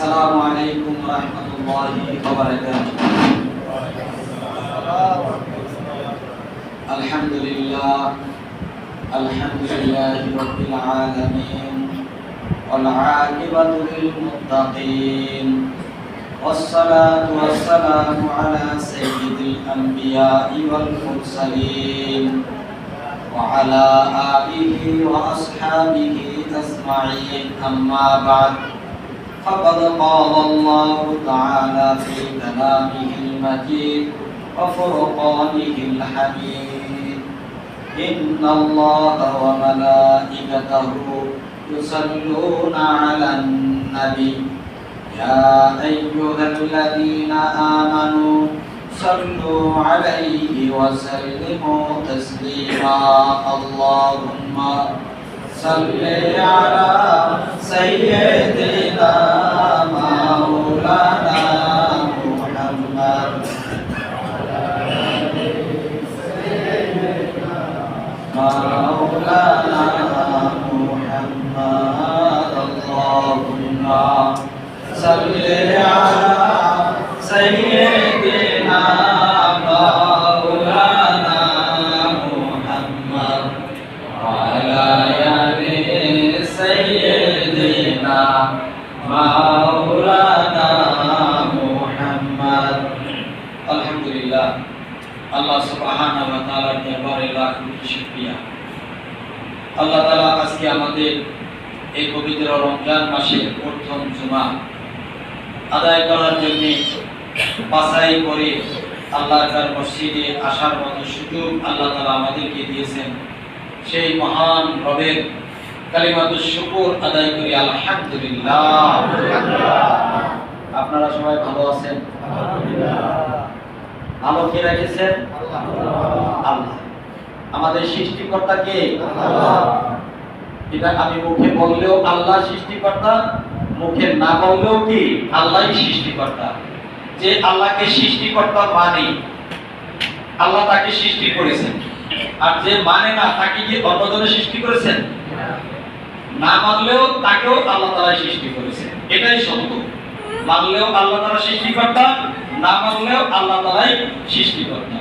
আসসালামু আলাইকুম ওয়া রাহমাতুল্লাহি ওয়া বারাকাতুহু। আলহামদুলিল্লাহ আলহামদুলিল্লাহি রাব্বিল আলামিন ওয়াল আকিবাতু লিল মুত্তাকিন والصلاة والسلام على سيد الأنبياء والمرسلين وعلى آله وأصحابه أجمعين أما بعد فقد قال الله تعالى في كلامه المجيد وفرقانه الحميد إن الله وملائكته يصلون على النبي يا أيها الذين آمنوا صلوا عليه وسلموا تسليما اللهم صل على سيدنا مولانا محمد مولانا محمد اللهم صل على سيدنا مولانا محمد وعلى آل سيدنا مولانا محمد الحمد لله আল্লাহ সুবহানাহু ওয়া তাআলার দরবারে লাখ কোটি শুকরিয়া। আল্লাহ তাআলা আজকে আমাদের এই পবিত্র রমজান মাসের প্রথম জুমা আদায় করার জন্য বাছাই করে আল্লাহর মসজিদে আসার মতো সুযোগ আল্লাহ তাআলা আমাদেরকে দিয়েছেন। সেই মহান রবের কালিমাতুশ শুকর আদায় করি আলহামদুলিল্লাহ। আপনারা সবাই ভালো আছেন? ভালো কে রেখেছেন? আল্লাহ। আমাদের সৃষ্টিকর্তা কে? এটা আমি মুখে বললেও আল্লাহ সৃষ্টিকর্তা, মুখে না বললেও কি আল্লাহই সৃষ্টিকর্তা। যে আল্লাহকে সৃষ্টিকর্তা মানে আল্লাহ তাকে সৃষ্টি করেছেন, আর যে মানে না তাকে কি অন্যজনে সৃষ্টি করেছেন? না মানলেও তাকেও আল্লাহ তাআলাই সৃষ্টি করেছেন। এটাই সত্য। মানলেও আল্লাহ তাআলা সৃষ্টিকর্তা, না মানলেও আল্লাহ তাআলাই সৃষ্টিকর্তা।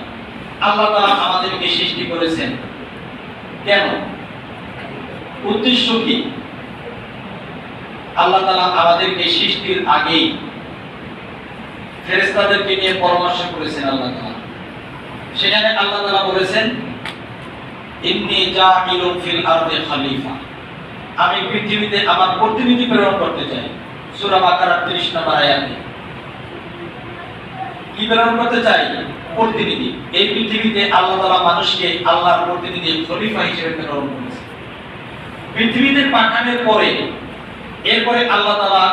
আল্লাহ তাআলা আমাদেরকে সৃষ্টি করেছেন কেন? উদ্দেশ্য কি? আল্লাহ তাআলা আমাদেরকে সৃষ্টির আগেই ফেরেশতাদেরকে নিয়ে পরামর্শ করেছেন আল্লাহ তাআলা। সেখানে আল্লাহ তাআলা বলেছেন ইন্নী জাইলুন ফিল আরদি খলিফা, আমি পৃথিবীতে আমার প্রতিনিধি প্রেরণ করতে চাই। সূরা বাকারা 30 নম্বর আয়াতে কি প্রেরণ করতে চাই? প্রতিনিধি। এই পৃথিবীতে আল্লাহ তাআলা মানুষকে আল্লাহর প্রতিনিধি খলিফা হিসেবে প্রেরণ করেছেন। পৃথিবীতে পাঠানোর পরে এরপরে আল্লাহ তাআলা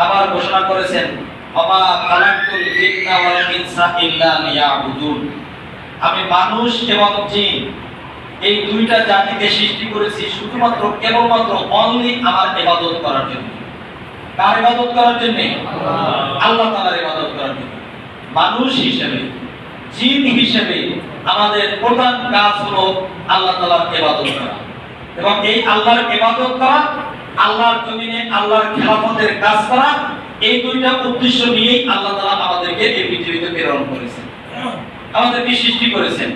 আবার ঘোষণা করেছেন ওমা খালাকতুল জিন্না ওয়াল ইনসা ইল্লা লিয়াবুদুন, আমি মানুষ এবং জিন এই দুইটা জাতিকে সৃষ্টি করেছি শুধুমাত্র কেবলমাত্র অনলি আমার ইবাদত করার জন্য। কার ইবাদত করার জন্য? আল্লাহ তাআলার ইবাদত করার জন্য। মানুষ হিসেবে, জিন হিসেবে আমাদের প্রধান কাজ হলো আল্লাহ তাআলার ইবাদত করা, এবং এই আল্লাহর ইবাদত করা, আল্লাহর জমিনে আল্লাহর খেলাফতের কাজ করা, এই দুইটা উদ্দেশ্য নিয়েই আল্লাহ তাআলা আমাদেরকে এই পৃথিবীতে প্রেরণ করেছেন, আমাদেরকে সৃষ্টি করেছেন।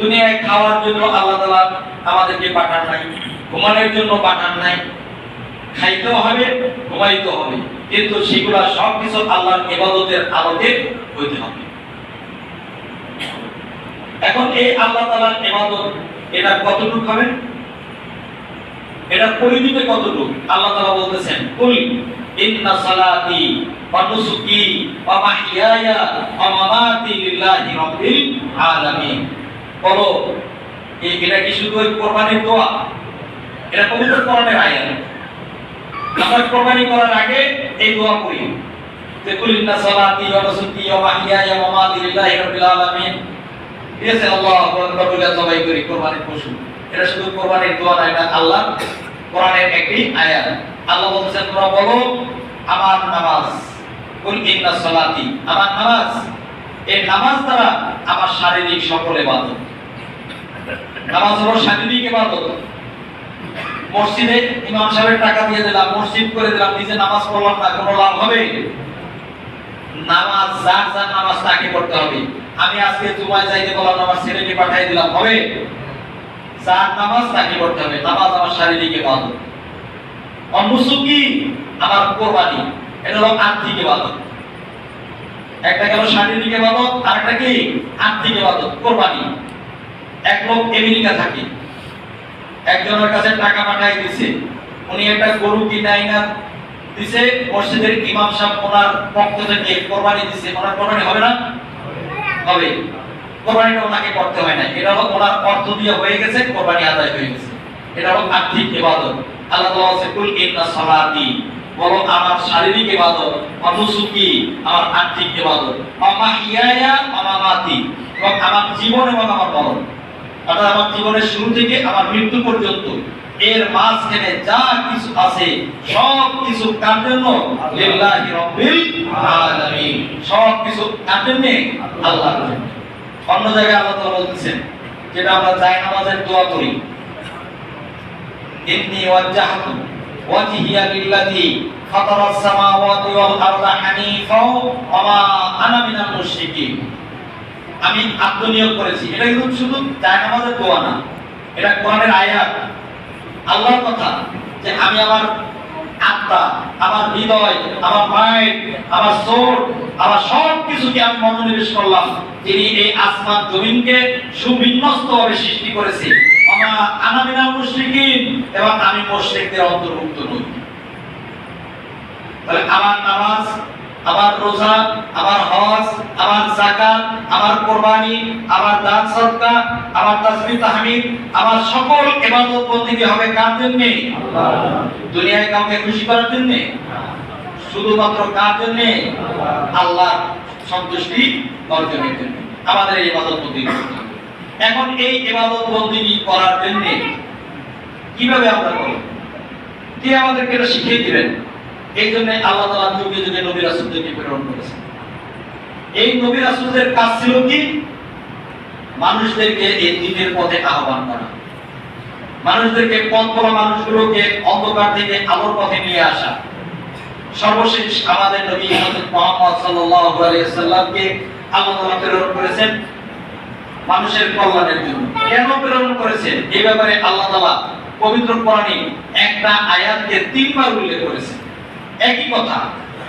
দুনিয়ায় খাওয়ার জন্য আল্লাহ তাআলা আমাদেরকে পাঠান নাই, ঘুমানোর জন্য পাঠান নাই। খাইতেও হবে, ঘুমাইতেও হবে, কিন্তু সেগুলা সবকিছু আল্লাহর ইবাদতের আলোকে হইতে হবে। এখন এই আল্লাহ তাআলার ইবাদত এটা কতটুকু হবে? এটা পরিধিতে কতটুকু? আল্লাহ তাআলা বলতেছেন কুল ইন্না সালাতি ওয়া নুসুকি ওয়া মাহইয়ায়া ওয়া মামাতি লিল্লাহি রাব্বিল আলামিন। বলো এটা কি শুধু ওই কুরবানির দোয়া? এটা পবিত্র কোরআনের আয়াত। আমরা কুরবানি করার আগে এই দোয়া করি যে কুল ইন্না সালাতি ওয়া নুসুকি ওয়া মাহইয়ায়া ওয়া মামাতি লিল্লাহি রাব্বিল আলামিন। ঠিক আছে, আল্লাহু আকবার বলে জবাই করি কুরবানির পশু। এটা শুধু কুরবানির দোয়া না, এটা আল্লাহ কোরআনের একটি আয়াত। আল্লাহ বলেছেন তোমরা বলো আমার নামাজ, কুল ইন্না সালাতি, আমার নামাজ, এই নামাজ দ্বারা আমার শারীরিক সকল ইবাদত। নামাজ হলো শারীরিক ইবাদত, মসজিদে ইমাম সাহেবের টাকা দিয়ে দিলাম, মসজিদ করে দিলাম, নিজে নামাজ পড়লাম না, কোনো লাভ হবে? নামাজ যার যার নামাজ তাকে পড়তে হবে। আমি আজকে জুমায় যাইতে বললাম, আমার ছেলেকে পাঠিয়ে দিলাম, হবে? যার নামাজ তাকে পড়তে হবে। নামাজ আমার শারীরিক ইবাদত, অনুসুক কি আমার কুরবানি, এটা হলো আর্থিক ইবাদত। একটা গেল শারীরিক ইবাদত, আরেকটা কি আর্থিক ইবাদত, কুরবানি। এক লোক আমেরিকা থাকে, একজনের কাছে টাকা পাঠিয়ে দিছে, উনি একটা গরু কিনাই না দিছে, মসজিদের ইমাম সাহেব ওনার পক্ষ থেকে কুরবানি দিছে, ওনার কুরবানি হবে না? হবে। কুরবানিটা ওনাকে করতে হয় না, এটা হলো ওনার অর্থ দিয়ে হয়ে গেছে, কুরবানি আদায় হয়ে গেছে। এটা হলো আর্থিক ইবাদত। আল্লাহ তাআলা বলেন কুল ইন্না সালাতি, বলো আমার শারীরিক ইবাদত, ওয়া নুসুকি আমার আর্থিক ইবাদত, ওয়া মাহইয়ায়া ওয়া মামাতি, এবং আমার জীবন এবং আমার মরণ, অর্থাৎ আমার জীবনের শুরু থেকে আমার মৃত্যু পর্যন্ত এর মাঝখানে যা কিছু আছে সব কিছু কার জন্য? লিল্লাহি রাব্বিল আলামিন। সব কিছু কার জন্য? আল্লাহর জন্য। অন্য জায়গায় আল্লাহ তাআলা বলতেছেন, যেটা আমরা জায়নামাজের দোয়া করি, ইন্নী ওয়াজ্জাহতু ওয়াজহিয়া লিল্লাযী ফাতারাস সামাওয়াতি ওয়াল আরদা হানিফা ওয়া মা আনা মিনাল মুশরিকিন। আমি আত্মনিয়োগ করেছি। এটা কিন্তু শুধু জায়নামাজের দোয়া না, এটা কোরআনের আয়াত, আল্লাহর কথা, যে আমি আমার আত্মা, আমার হৃদয়, আমার মাইন্ড, আমার সোল, আমার সব কিছুকে আমি মনোনিবেশ করলাম যিনি এই আসমান জমিনকে সুবিন্যস্তভাবে সৃষ্টি করেছে। আমা আনা মিনাল মুশরিকিন, এবং আমি মুশরিকদের অন্তর্ভুক্ত নই। তাহলে আমার নামাজ, আমার রোজা, আমার হজ, আমার যাকাত, আমার কুরবানি, আমার দান সদকা, আমার তাসবিহ তাহমিদ, আমার সকল ইবাদত বন্দেগী হবে কার জন্য? আল্লাহ। দুনিয়ায় কাউকে খুশি করার জন্য? শুধুমাত্র কার জন্য? আল্লাহর সন্তুষ্টি অর্জনের জন্য আমাদের এই ইবাদত বন্দেগী করতে হবে। এখন এই ইবাদত বন্দেগী করার জন্য কিভাবে আমরা করব? কে আমাদেরকে এটা শিখিয়ে দিবেন? এই জন্য আল্লাহ তাআলা যুগে যুগে নবী রাসূলদেরকে প্রেরণ করেছেন। এই নবী রাসূলদের কাজ ছিল কি? মানুষদেরকে এই দ্বীনের পথে আহ্বান করা, মানুষদেরকে পথ ভোলা মানুষগুলোকে অন্ধকার থেকে আলোর পথে নিয়ে আসা। সর্বশেষ আমাদের নবী হযরত মুহাম্মদ সাল্লাল্লাহু আলাইহি ওয়াসাল্লামকে আল্লাহ তাআলা প্রেরণ করেছেন মানুষের কল্যাণের জন্য। কেন প্রেরণ করেছেন এই ব্যাপারে আল্লাহ তাআলা পবিত্র কোরআনে একটা আয়াতকে 3 বার উল্লেখ করেছেন। একই কথা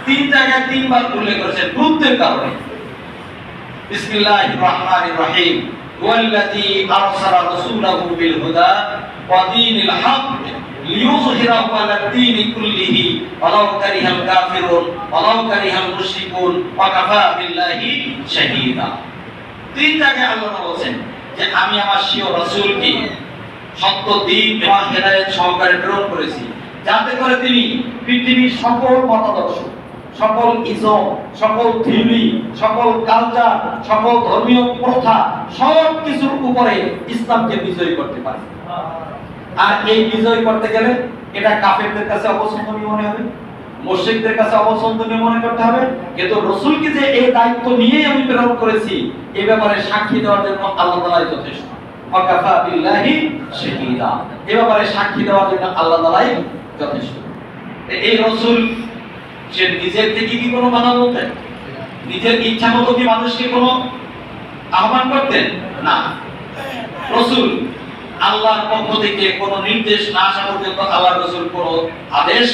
3 জায়গায় 3 বার উল্লেখ করেছেন গুরুত্বের কারণে। বিসমিল্লাহির রহমানির রহিম, ওয়াল্লাযী আরসালা রাসূলাহু বিল হুদা ওয়া দীনিল হক লিইয়ুযহিরাহু আলা দ্বীনি কুল্লিহি ওয়ালাউ কারিহাল কাফিরুন ওয়ালাউ কারিহাল মুশরিকুন ওয়া কাফা বিল্লাহি শাহীদা। 3 জায়গায় আল্লাহ বলেন যে আমি আমার স্বীয় রাসূলকে সত্য দ্বীন এবং হেদায়েত সহকারে প্রেরণ করেছি, যাতে করে তিনি পৃথিবীর সকল মতাদর্শ, সকল ইজম, সকল থিওরি, সকল কালচার, সকল ধর্মীয় প্রথা সব কিছুর উপরে ইসলামকে বিজয় করতে পারে। আর এই বিজয় করতে গেলে এটা কাফেরদের কাছে অপছন্দনীয় মনে হবে, মুশরিকদের কাছে অপছন্দনীয় মনে করতে হবে, কিন্তু রাসূলকে যে এই দায়িত্ব নিয়ে আমি প্রেরণ করেছি এই ব্যাপারে সাক্ষী দেওয়ার জন্য আল্লাহ তাআলাই যথেষ্ট। ওয়াকাফা বিল্লাহি শাহীদা, এই ব্যাপারে সাক্ষী দেওয়ার জন্য আল্লাহ তাআলাই যথেষ্ট। এই রাসূল সে নিজের থেকে কি কোনো কথা বলতেন? নিজের ইচ্ছা মতো কি মানুষকে কোনো আহ্বান করতেন? না। রাসূল আল্লাহর পক্ষ থেকে কোনো নির্দেশ না আসা পর্যন্ত আল্লাহর রাসূল কোনো আদেশ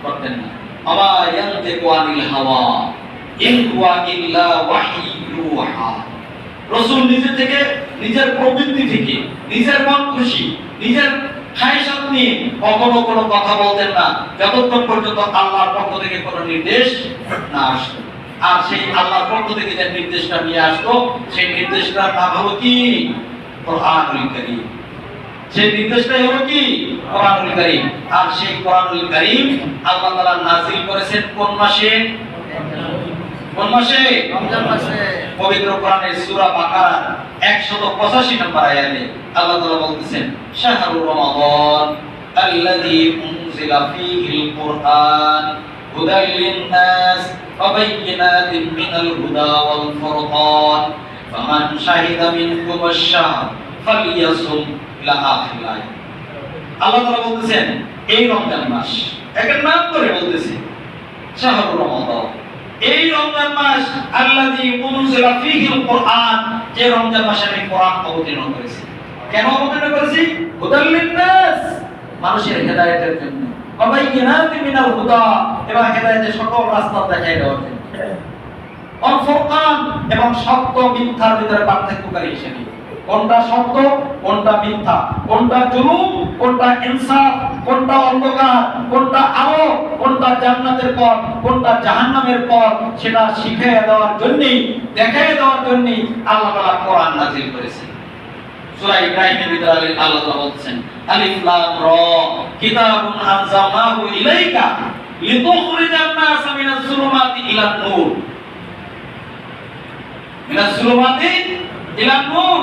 করতেন না। আমা ইয়ানতিকু আনিল হাওয়া ইন হুয়া ইল্লা ওয়াহয়ুহা। রাসূল নিজে থেকে, নিজের প্রবৃত্তি থেকে, নিজের মন খুশি, নিজের খায়সাত নিয়ে কখনো কোনো কথা বলতেন না যতক্ষণ পর্যন্ত আল্লাহর পক্ষ থেকে কোনো নির্দেশ না আসতো। আর সেই আল্লাহর পক্ষ থেকে যে নির্দেশটা নিয়ে আসতো সেই নির্দেশটার নাম হলো কি? কোরআনুল কারীম। সেই নির্দেশটাই হলো কি? কোরআনুল কারীম। আর সেই কোরআনুল কারীম আল্লাহ তাআলা নাযিল করেছেন কোন মাসে? কোন মাসে? রমজান মাসে। পবিত্র কোরআনের সূরা বাকারা 185 নম্বর আয়াতে আল্লাহ তাআলা বলতেছেন, শাহরুর রমাদান আল্লাযী উনজিলা ফীহিল কুরআন হুদাল লিন-নাস ওয়া বায়্যিনাতিন মিনাল হুদা ওয়াল ফুরকান ফামান শাহিদা মিনকুম আশ-শাহর ফালইয়াসুম ইলা আখির আয়াত। আল্লাহ তাআলা বলতেছেন এই রমজান মাস, একের নাম করে বলতেছে শাহরুর রমাদান, এই রমজান মাস আল্লাযী উনজিলা ফীহিল কুরআন, যে রমজান মাসে আমি কোরআন অবতীর্ণ করেছি। কেন অবতীর্ণ করেছি? হুদাল লিন-নাস, মানুষের হেদায়েতের জন্য, ওয়া বাইয়িনাতিন মিনাল হুদা, এবং হেদায়েতের সকল রাস্তা দেখায় দেওয়ার জন্য, ওয়াল ফুরকান, এবং সত্য মিথ্যার ভিতরে পার্থক্যকারী হিসেবে। কোনটা সত্য, কোনটা মিথ্যা, কোনটা জুলুম, কোনটা ইনসাফ, কোনটা অন্ধকার, কোনটা আলো, কোনটা জান্নাতের পথ, কোনটা জাহান্নামের পথ, সেটা শিখিয়ে দেওয়ার জন্য, দেখায় দেওয়ার জন্য আল্লাহ তাআলা কোরআন নাযিল করেছেন। সূরা ইব্রাহিমের ভিতরে আল্লাহ তাআলা বলছেন আলিফ লাম রা কিতাবুন আনজালনাহু ইলাইকা লিতুখরিজান নাস মিনাজ যুলুমাতি ইলান নূর, মিনাজ যুলুমাতি ইলান নূর।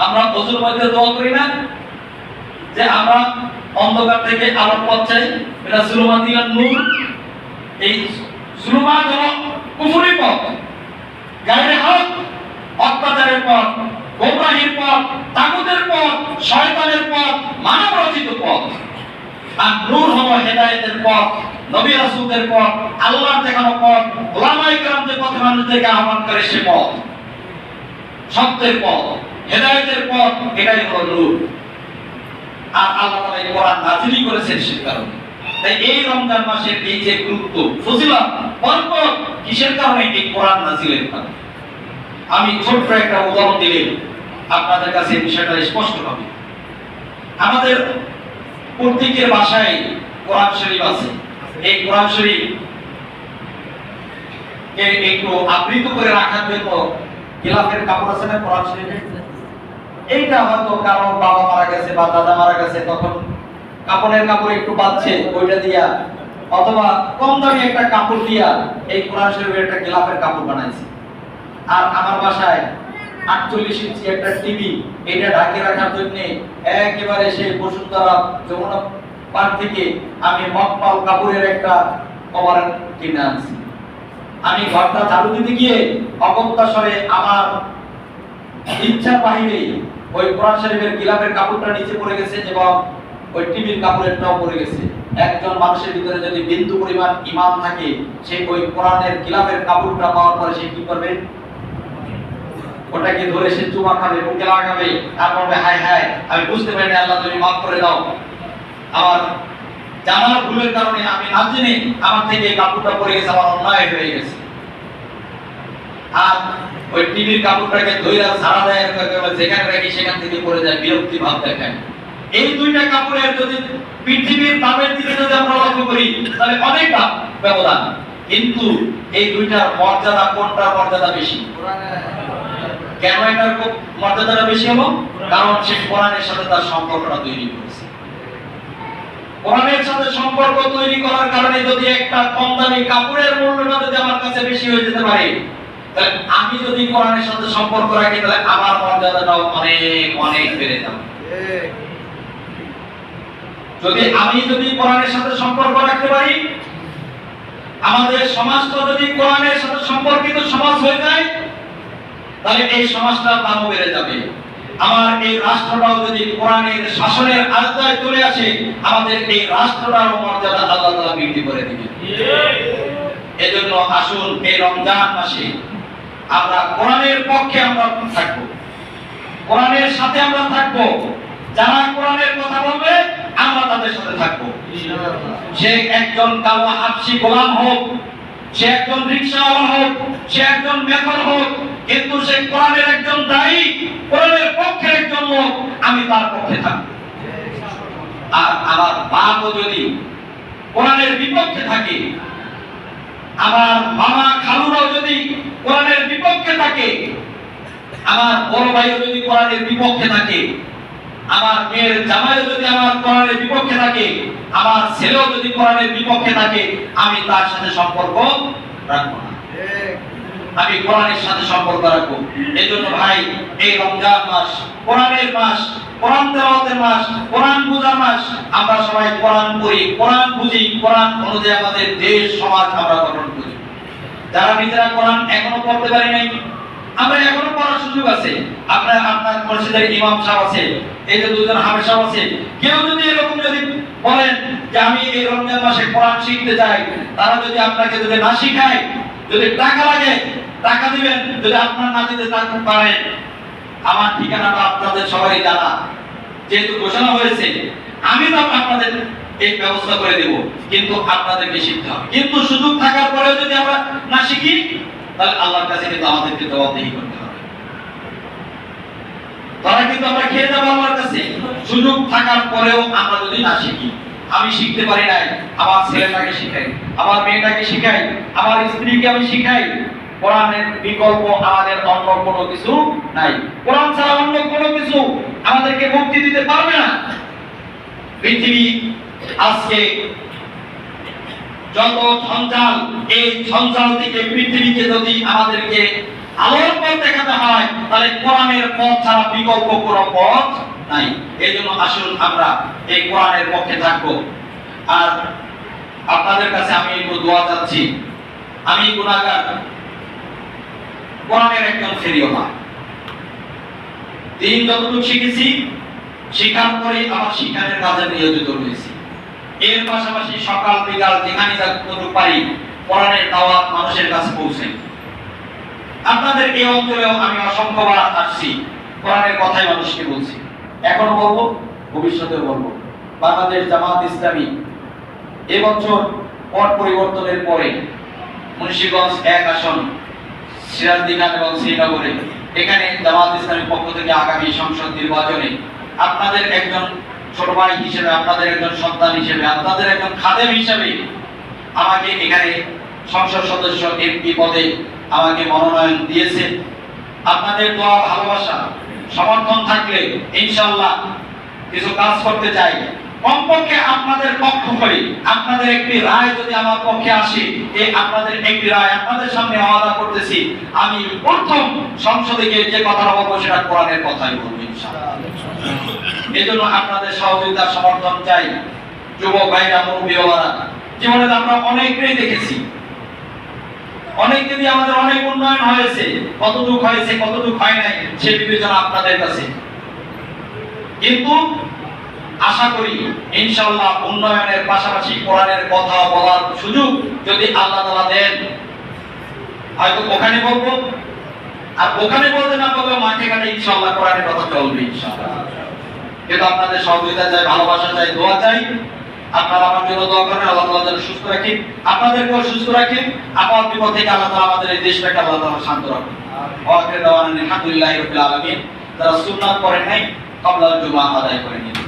আমরা ওযুর মধ্যে দোয়া করি না যে আমরা অন্ধকার থেকে আলোর পথ চাই, মিনাজ যুলুমাতি ইলান নূর। এই যুলুমাত হলো কুফরি পথ, গায়রে হক, অত্যাচারের পথ, গোমরাহির পথ, তাগুতের পথ, শয়তানের পথ, মানব রচিত পথ। আর নূর হলো হেদায়েতের পথ, নবী রাসূলদের পথ, আল্লাহর দেখানো পথ, উলামায়ে কেরাম যে পথে মানুষদেরকে আহ্বান করে সে পথ, সত্যের পথ, হেদায়েতের পথ, এটাই হলো নূর। আর আল্লাহ তাআলা এই কোরআন নাযিল করেছেন সে কারণে। তাই এই রমজান মাসের এই যে গুরুত্ব, ফজিলত, বরকত, কিসের কারণে? এই কোরআন নাযিলের কারণে। আমি ছোট্ট একটা উদাহরণ দিলে আপনাদের কাছে বিষয়টা স্পষ্ট হবে। আমাদের প্রত্যেকের বাসায় কোরআন শরীফ আছে। এই কোরআন শরীফ কে একটু আবৃত করে রাখার জন্য গিলাফের কাপড় আছে না কোরআন শরীফে, এইটা হয়তো কারো বাবা মারা গেছে বা দাদা মারা গেছে, তখন কাপড়ের কাপড় একটু বাঁধছে ওইটা দিয়া, অথবা কম দামি একটা কাপড় দিয়া এই কোরআন শরীফের একটা গিলাফের কাপড় বানাইছে। আর আমার বাসায় 48 ইঞ্চি একটা টিভি, এটা ঢাকে রাখার জন্য একেবারে সেই বসুন্ধরা যমুনা পার থেকে আমি মকপাল কাপড়ের একটা কভার কিনে আনছি। আমি ঘরটা ঝাড়ু দিতে গিয়ে অগত্যা আমার ইচ্ছার বাহিরে ওই কোরআন শরীফের গিলাফের কাপড়টা নিচে পড়ে গেছে এবং ওই টিভির কাপড়েরটাও পড়ে গেছে। একজন মানুষের ভিতরে যদি বিন্দু পরিমাণ ঈমান থাকে, সে ওই কোরআনের গিলাফের কাপড়টা পাওয়ার পরে সে কি করবে? ওটাকে ধরে সে চুমা খাবে, বুকে লাগাবে, আর বলবে হায় হায় আমি বুঝতে পারিনি, আল্লাহ তুমি মাফ করে দাও, আমার জানার ভুলের কারণে আমি না জেনে আমার থেকে এই কাপড়টা পড়ে গেছে, আমার অন্যায় হয়ে গেছে। আর ওই টিভির কাপড়টাকে ধইরা ছাড়া দেয়, যেখানে রাখি সেখান থেকে পড়ে যায়, বিরক্তি ভাব দেখায়। এই দুইটা কাপড়ের যদি পৃথিবীর দামের দিকে যদি আমরা লক্ষ্য করি তাহলে অনেকটা ব্যবধান, কিন্তু এই দুইটার মর্যাদা, কোনটার মর্যাদা বেশি? কেন এটার মর্যাদাটা বেশি হলো? কারণ সে কোরআনের সাথে তার সম্পর্কটা তৈরি করেছে। কোরআনের সাথে সম্পর্ক তৈরি করার কারণে যদি একটা কম দামি কাপড়ের মূল্যটা যদি আমার কাছে বেশি হয়ে যেতে পারে, তাহলে আমি যদি কোরআনের সাথে সম্পর্ক রাখি তাহলে আমার মর্যাদাটাও অনেক অনেক বেড়ে যাবে। যদি কোরআনের সাথে সম্পর্ক রাখতে পারি, আমাদের সমাজটা যদি কোরআনের সাথে সম্পর্কিত সমাজ হয়ে যায়, তাহলে এই সমাজটার দামও বেড়ে যাবে। আমার এই রাষ্ট্রটাও যদি কোরআনের শাসনের আওতায় চলে আসে, আমাদের এই রাষ্ট্রটার মর্যাদা আল্লাহ তাআলা বৃদ্ধি করে দিবেন। এজন্য আসুন এই রমজান মাসে আমরা কোরআনের পক্ষে আমরা থাকবো, কোরআনের সাথে আমরা থাকবো। যারা কোরআনের কথা বলবে আমরা তাদের সাথে থাকবো। সে একজন কালো হাবশি গোলাম হোক, সে একজন রিকশাওয়ালা হোক, সে একজন মেথর হোক, কিন্তু সে কোরআনের একজন দায়ী, কোরআনের পক্ষের একজন লোক, আমি তার পক্ষে থাকবো। আর আমার বাপও যদি কোরআনের বিপক্ষে থাকে, আমার মামা খালুরাও যদি কোরআনের বিপক্ষে থাকে, আমার বড় ভাইও যদি কোরআনের বিপক্ষে থাকে, আমার মেয়ের জামাইও যদি আমার কোরআনের বিপক্ষে থাকে, আমার ছেলেও যদি কোরআনের বিপক্ষে থাকে, আমি তার সাথে সম্পর্ক রাখবো না, আমি কোরআনের সাথে সম্পর্ক রাখবো। এজন্য ভাই, এই রমজান মাস কোরআনের মাস, কোরআন তেলাওয়াতের মাস, কোরআন বোঝার মাস। আমরা সবাই কোরআন পড়ি, কোরআন বুঝি, কোরআন অনুযায়ী আমাদের দেশ সমাজ আমরা গঠন করি। যারা নিজেরা কোরআন এখনো পড়তে পারি নাই, আমরা এখনো পড়ার সুযোগ আছে। আপনার মসজিদের ইমাম সাহেব আছে, এই যে দুজন হাফেজ সাহেব আছে, কেউ যদি এরকম যদি বলেন যে আমি এই রমজান মাসে কোরআন শিখতে চাই, তারা যদি আপনাকে যদি না শিখায়, যদি টাকা লাগে টাকা দিবেন, যদি আপনার না দিতে পারেন, আমার ঠিকানাটা আপনাদের সবাই জানা, যেহেতু ঘোষণা হয়েছে, আমি তো আপনাদের এই ব্যবস্থা করে দেব, কিন্তু আপনাদেরকে শিখতে হবে। কিন্তু সুযোগ থাকার পরেও যদি আমরা না শিখি, তাহলে আল্লাহর কাছে কিন্তু আমাদেরকে জবাবদিহি করতে হবে। তারা কিন্তু আমরা খেয়ে যাবো আল্লাহর কাছে। সুযোগ থাকার পরেও আমরা যদি না শিখি, আমি শিখতে পারি নাই, আমার ছেলেটাকে শিখাই, আমার মেয়েটাকে শিখাই, আমার স্ত্রীকে আমি শিখাই, কোরআনের বিকল্প আমাদের অন্য কোনো কিছু নাই। কোরআন ছাড়া অন্য কোনো কিছু আমাদেরকে মুক্তি দিতে পারবে না। পৃথিবী আজকে যত ঝঞ্ঝাল, এই ঝঞ্ঝাল থেকে পৃথিবীকে যদি আমাদেরকে আলোর পথ দেখাতে হয়, তাহলে কোরআনের পথ ছাড়া বিকল্প কোনো পথ নাই। এই জন্য আসুন আমরা এই কোরআনের পক্ষে থাকবো। আর আপনাদের কাছে আমি একটু দোয়া চাচ্ছি, আমি গুনাহগার, কোরআনের একজন ফেরিওয়ালা। দিন যতটুকু শিখেছি, শিখার পরে আমার শিখানোর কাজে নিয়োজিত রয়েছি। এর পাশাপাশি সকাল বিকাল যেখানে যতটুকু পারি কোরআনের দাওয়াত মানুষের কাছে পৌঁছাই। আপনাদের এই অঞ্চলেও আমি অসংখ্যবার আসছি, কোরআনের কথাই মানুষকে বলছি, এখনো বলবো, ভবিষ্যতেও বলবো। বাংলাদেশ জামাত ইসলামী এবছর পট পরিবর্তনের পরে মুন্সিগঞ্জ 1 আসন, সিরাজদিখান এবং শ্রীনগরে, এখানে জামাত ইসলামীর পক্ষ থেকে আগামী সংসদ নির্বাচনে আপনাদের একজন ছোট ভাই হিসেবে, আপনাদের একজন সন্তান হিসেবে, আপনাদের একজন খাদেম হিসেবে আমাকে এখানে সংসদ সদস্য এমপি পদে আমাকে মনোনয়ন দিয়েছে। আপনাদের দোয়া, ভালোবাসা, সমর্থন থাকলে ইনশাআল্লাহ কিছু কাজ করতে চাই। কমপক্ষে আপনাদের পক্ষ করে আপনাদের একটি রায় যদি আমার পক্ষে আসে, এই আপনাদের একটি রায় আপনাদের সামনে আওয়াদা করতেছি, আমি প্রথম সংসদে গিয়ে যে কথাটা বলবো সেটা কোরআনের কথাই বলবো ইনশাআল্লাহ। এজন্য আপনাদের সহযোগিতা, সমর্থন চাই। যুবক ভাইরা, মুরব্বীরা, জীবনে আমরা অনেকেই দেখেছি, অনেকে দিয়ে আমাদের অনেক উন্নয়ন হয়েছে, কতটুকু হয়েছে কতটুকু হয় নাই সে বিবেচনা আপনাদের কাছে। কিন্তু আশা করি ইনশাআল্লাহ উন্নয়নের পাশাপাশি কোরআনের কথা বলার সুযোগ যদি আল্লাহ তাআলা দেন, হয়তো ওখানে বলবো, আর ওখানে বলতে না পারলেও মাঠে ঘাটে ইনশাআল্লাহ কোরআনের কথা চলবে ইনশাআল্লাহ। কিন্তু আপনাদের সহযোগিতা চাই, ভালোবাসা চাই, দোয়া চাই। আপনারা আমার জন্য দোয়া করেন, আল্লাহ তাআলা যেন সুস্থ রাখেন, আপনাদেরকেও সুস্থ রাখেন। আপদ বিপদ থেকে আল্লাহ তাআলা আমাদের এই দেশটাকে আল্লাহ তাআলা শান্ত রাখেন। ওয়া আখিরু দাওয়ানা আলহামদুলিল্লাহি রাব্বিল আলামিন। যারা সুন্নাত পড়েন নাই, ক্বাবলাল জুমআ আদায় করে নিন।